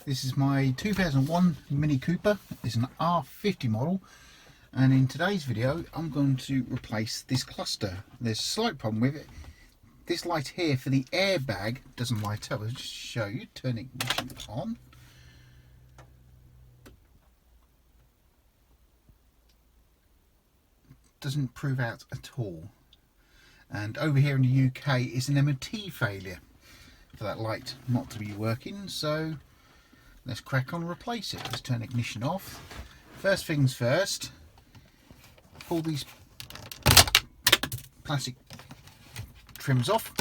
This is my 2001 Mini Cooper. It's an R50 model, and in today's video I'm going to replace this cluster. There's a slight problem with it. This light here for the airbag doesn't light up. I'll just show you. Turn ignition on. Doesn't prove out at all. And over here in the UK it's an MOT failure for that light not to be working, so let's crack on and replace it. Let's turn ignition off. First things first, pull these plastic trims off,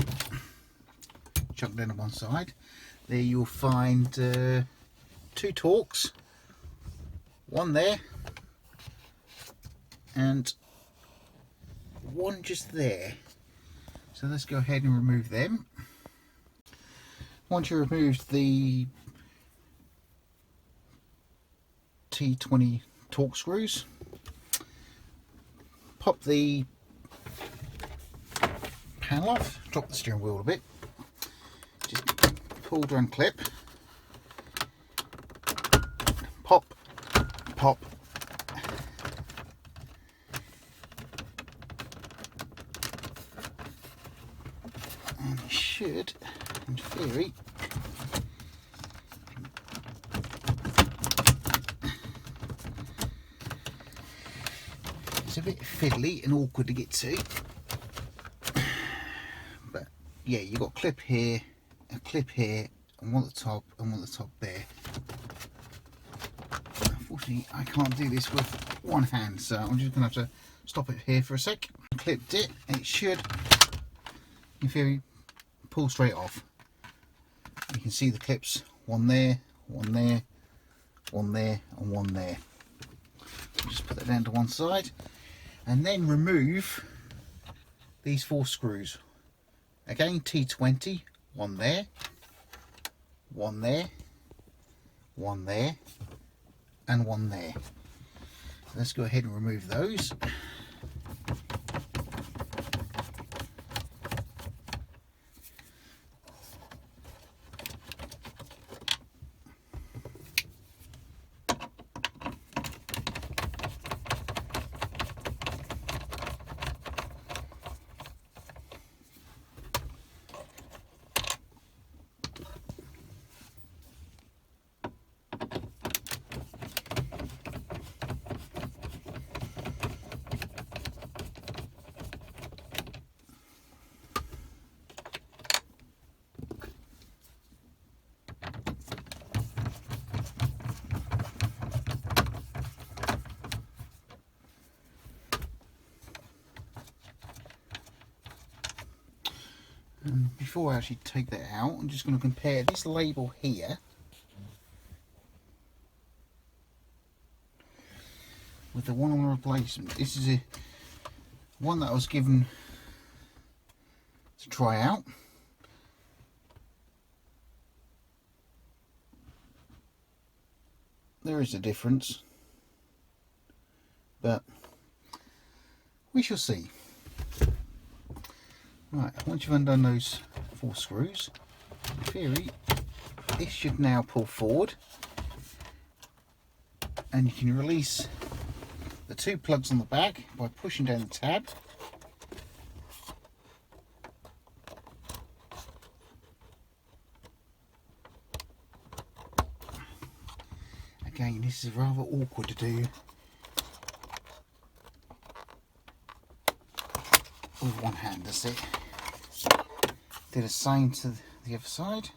chuck them on one side. There you'll find two Torx, one there and one just there. So let's go ahead and remove them. Once you remove the T20 Torx screws, pop the panel off, drop the steering wheel a bit, just pull down clip, pop, pop, and it should, in theory, it's a bit fiddly and awkward to get to, but yeah, you've got a clip here, and one at the top, and one at the top there. Unfortunately, I can't do this with one hand, so I'm just going to have to stop it here for a sec. Clipped it, and it should, in theory, pull straight off. You can see the clips, one there, one there, one there, and one there. Just put that down to one side, and then remove these four screws. Again, T20, one there, one there, one there, and one there. Let's go ahead and remove those. And before I actually take that out, I'm just going to compare this label here with the one on replacement. This is a one that I was given to try out. There is a difference, but we shall see. Right, once you've undone those four screws, in theory, this should now pull forward, and you can release the two plugs on the back by pushing down the tab. Again, this is rather awkward to do with one hand, that's it. Do the same to the other side.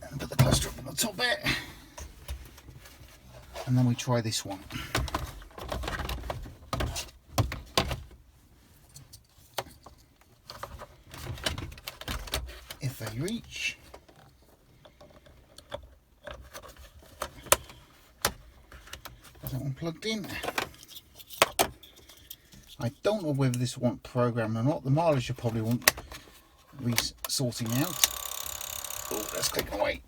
And put the cluster up on the top there. And then we try this one. If they reach. That one plugged in. I don't know whether this will want programming or not. The mileage will probably want sorting out. Oh, let's click away.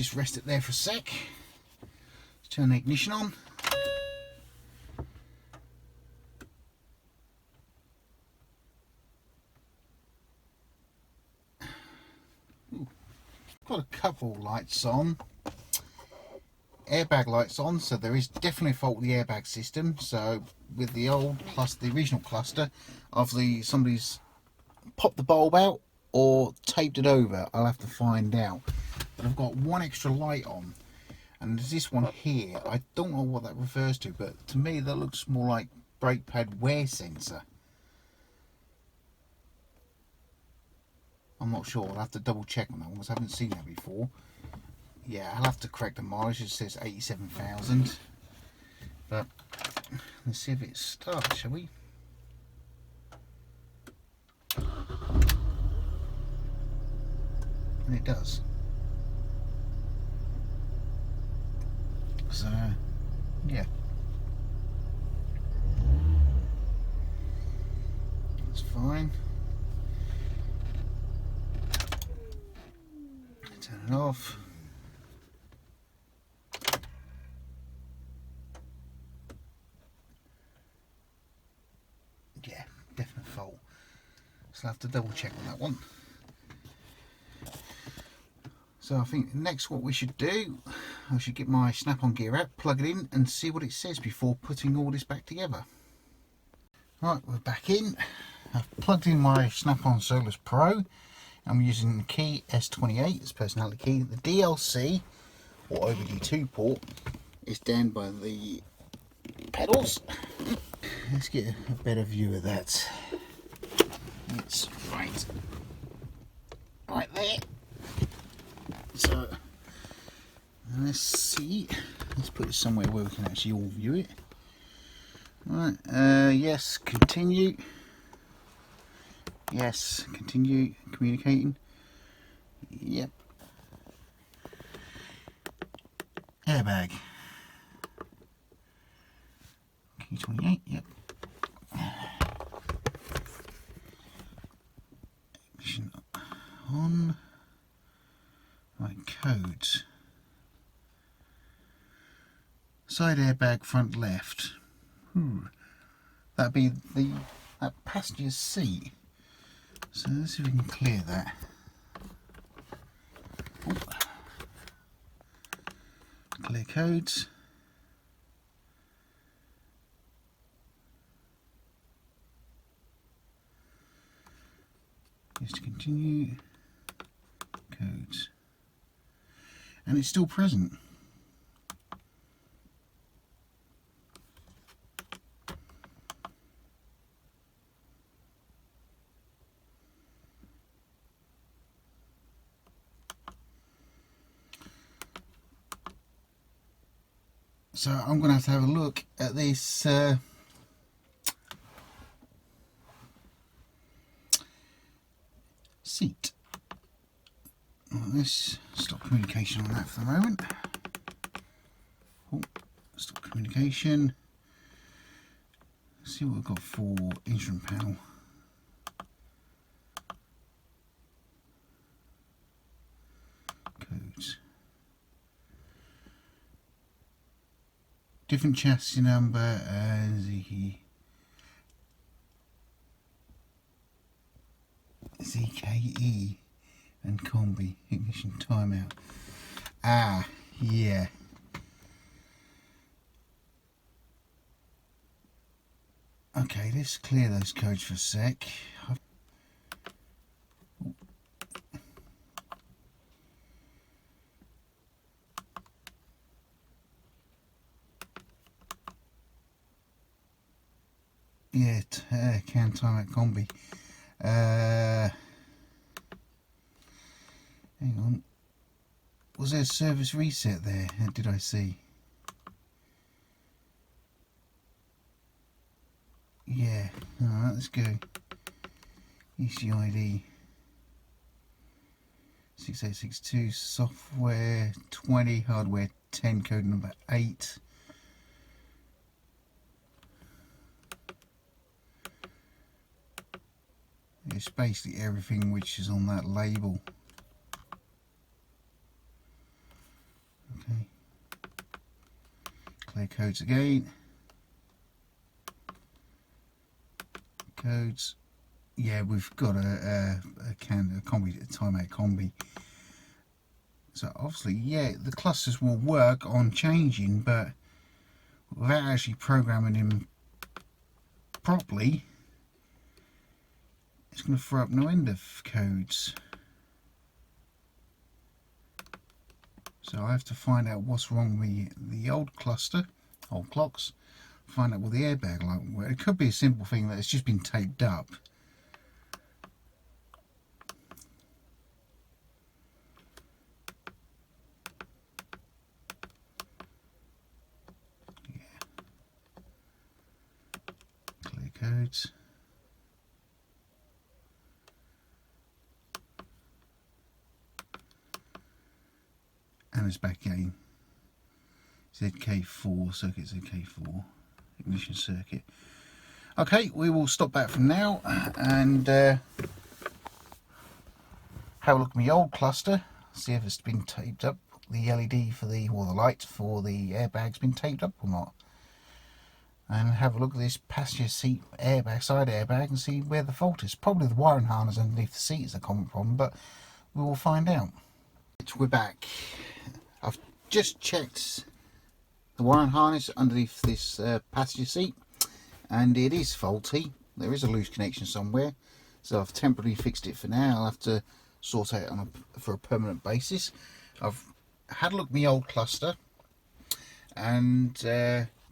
just rest it there for a sec. Let's turn the ignition on. Ooh, got a couple lights on. Airbag lights on, so there is definitely a fault with the airbag system. So with the old plus the original cluster, obviously somebody's popped the bulb out or taped it over. I'll have to find out. But I've got one extra light on, and there's this one here. I don't know what that refers to, but to me that looks more like brake pad wear sensor. I'm not sure. I'll have to double check on that one because I haven't seen that before. Yeah, I'll have to correct the mileage. It says 87,000. But let's see if it starts, shall we? And it does. So, yeah. That's fine. Turn it off. Yeah, definite fault. So I'll have to double check on that one. So I think next what we should do, I should get my snap-on gear out, plug it in and see what it says before putting all this back together. Right, we're back in. I've plugged in my snap-on Solus Pro. I'm using the key S28 as personality key. The DLC or OBD2 port is down by the pedals. Let's get a better view of that. It's right there. So let's see. Let's put it somewhere where we can actually all view it. Right. Yes. Continue. Yes. Continue communicating. Yep. Airbag. Key 28. Yep. Ignition on. Right, codes. Side airbag front left. That'd be that passenger seat. So let's see if we can clear that. Ooh. Clear codes. Just to continue. Codes. And it's still present. So I'm going to have a look at this seat. Let's stop communication on that for the moment. Oh, stop communication. Let's see what we've got for instrument panel. Codes. Different chassis number as ZKE and combi ignition timeout. Ah, yeah. Okay, let's clear those codes for a sec. Yeah, can timeout combi. Hang on. Was there a service reset there? Did I see? Yeah. Alright, let's go. ECID 6862, software 20, hardware 10, code number 8. It's basically everything which is on that label. codes again. Codes. Yeah, we've got a combi, a timeout combi. So obviously, yeah, the clusters will work on changing, but without actually programming them properly, it's going to throw up no end of codes. So I have to find out what's wrong with the old cluster, old clocks, find out what the airbag light will work. It could be a simple thing that it's just been taped up. Codes. And it's back again. ZK4 circuit, ZK4 ignition circuit. Okay, we will stop that from now and have a look at my old cluster, see if it's been taped up. The LED for the, or the light for the airbag's been taped up or not. And have a look at this passenger seat airbag, side airbag, and see where the fault is. Probably the wiring harness underneath the seat is a common problem, but we will find out. We're back. I've just checked the wiring harness underneath this passenger seat, and it is faulty. There is a loose connection somewhere, so I've temporarily fixed it for now. I'll have to sort it out for a permanent basis. I've had a look at my old cluster and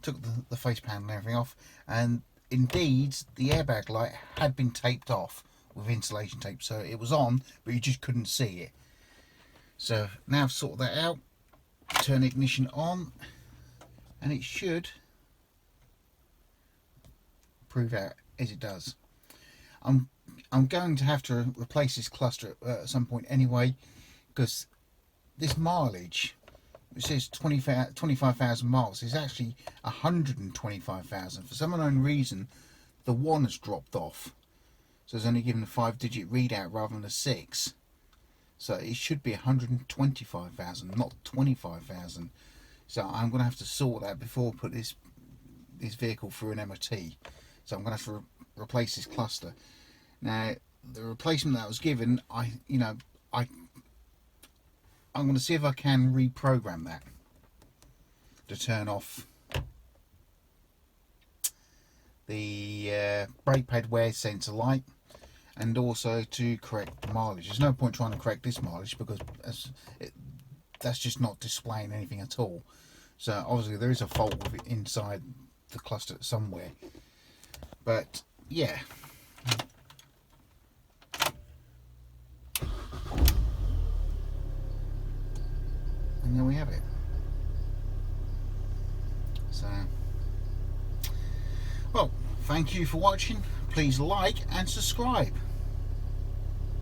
took the face panel and everything off, and indeed the airbag light had been taped off with insulation tape, so it was on but you just couldn't see it. So now I've sorted that out, turn ignition on, and it should prove out as it does. I'm going to have to replace this cluster at some point anyway, because this mileage, it says 25,000 miles, is actually 125,000. For some unknown reason, the 1 has dropped off, so it's only given a 5-digit readout rather than a 6. So it should be 125,000, not 25,000. So I'm going to have to sort that before I put this vehicle through an MOT. So I'm going to have to replace this cluster. Now the replacement that was given, I'm going to see if I can reprogram that to turn off the brake pad wear sensor light, and also to correct the mileage. There's no point trying to correct this mileage because that's just not displaying anything at all. So obviously there is a fault with it inside the cluster somewhere. But yeah. And there we have it. So, well, thank you for watching. Please like and subscribe.